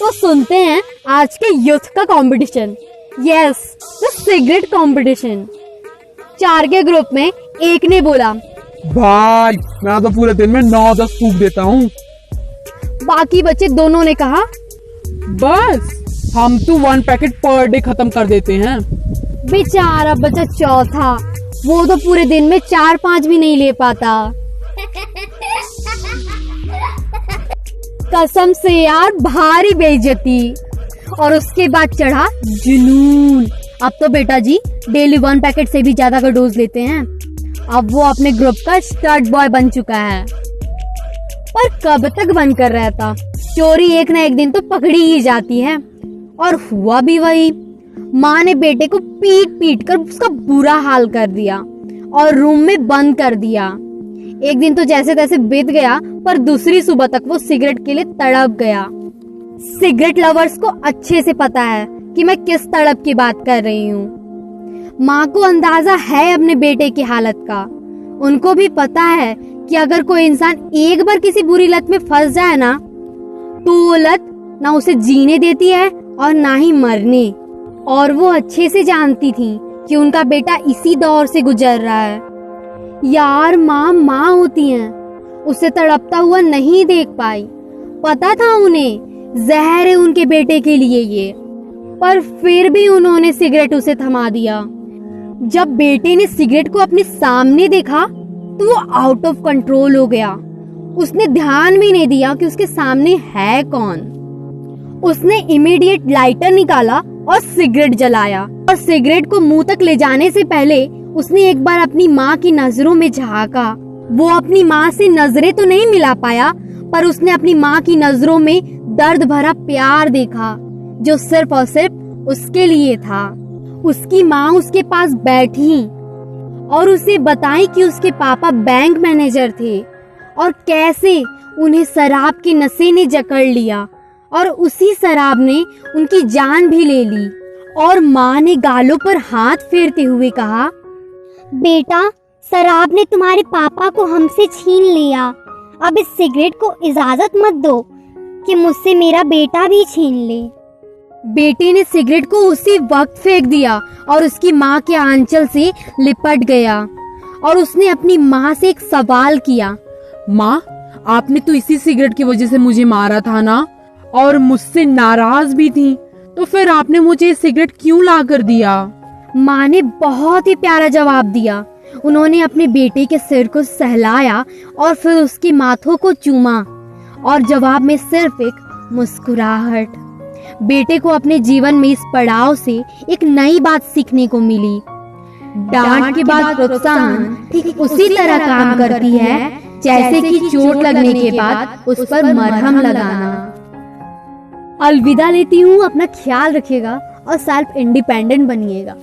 तो सुनते हैं आज के यूथ का competition. Yes, the cigarette competition. 4 के ग्रुप में एक ने बोला, भाई मैं तो पूरे दिन में 9-10 फूंक देता हूँ। बाकी बच्चे दोनों ने कहा, बस हम तो 1 पैकेट पर डे खत्म कर देते हैं। बेचारा बच्चा चौथा, वो तो पूरे दिन में 4-5 भी नहीं ले पाता। कसम से यार, भारी बेइज्जती। और उसके बाद चढ़ा जुनून। अब तो बेटा जी डेली 1 पैकेट से भी ज्यादा का डोज लेते हैं। अब वो अपने ग्रुप का स्टड बॉय बन चुका है। पर कब तक बंद कर रहता, चोरी एक ना एक दिन तो पकड़ी ही जाती है। और हुआ भी वही। माँ ने बेटे को पीट पीट कर उसका बुरा हाल कर दिया और रूम में बंद कर दिया। एक दिन तो जैसे तैसे बीत गया, पर दूसरी सुबह तक वो सिगरेट के लिए तड़प गया। सिगरेट लवर्स को अच्छे से पता है कि मैं किस तड़प की बात कर रही हूँ। माँ को अंदाजा है अपने बेटे की हालत का। उनको भी पता है कि अगर कोई इंसान एक बार किसी बुरी लत में फंस जाए ना, तो वो लत ना उसे जीने देती है और ना ही मरने। और वो अच्छे से जानती थी कि उनका बेटा इसी दौर से गुजर रहा है। यार माँ होती हैं, उसे तड़पता हुआ नहीं देख पाई। पता था उन्हें जहर है उनके बेटे के लिए ये, पर फिर भी उन्होंने सिगरेट उसे थमा दिया। जब बेटे ने सिगरेट को अपने सामने देखा तो वो आउट ऑफ कंट्रोल हो गया। उसने ध्यान भी नहीं दिया कि उसके सामने है कौन। उसने इमीडिएट लाइटर निकाला और सिगरेट जलाया। और सिगरेट को मुंह तक ले जाने से पहले उसने एक बार अपनी माँ की नजरों में झांका। वो अपनी माँ से नजरें तो नहीं मिला पाया, पर उसने अपनी माँ की नजरों में दर्द भरा प्यार देखा, जो सिर्फ और सिर्फ उसके लिए था। उसकी माँ उसके पास बैठी और उसे बताई कि उसके पापा बैंक मैनेजर थे और कैसे उन्हें शराब के नशे ने जकड़ लिया और उसी शराब ने उनकी जान भी ले ली। और माँ ने गालों पर हाथ फेरते हुए कहा, बेटा, शराब ने तुम्हारे पापा को हमसे छीन लिया। अब इस सिगरेट को इजाजत मत दो कि मुझसे मेरा बेटा भी छीन ले। बेटे ने सिगरेट को उसी वक्त फेंक दिया और उसकी माँ के आंचल से लिपट गया। और उसने अपनी माँ से एक सवाल किया, माँ, आपने तो इसी सिगरेट की वजह से मुझे मारा था ना, और मुझसे नाराज भी थी, तो फिर आपने मुझे सिगरेट क्यों ला कर दिया? माँ ने बहुत ही प्यारा जवाब दिया। उन्होंने अपने बेटे के सिर को सहलाया और फिर उसके माथों को चूमा और जवाब में सिर्फ एक मुस्कुराहट। बेटे को अपने जीवन में इस पड़ाव से एक नई बात सीखने को मिली। डांट के बाद प्रोत्साहन ठीक उसी तरह काम करती है जैसे कि चोट लगने के बाद उस पर मरहम लगाना। अलविदा लेती हूँ, अपना ख्याल रखिएगा और सेल्फ इंडिपेंडेंट बनिएगा।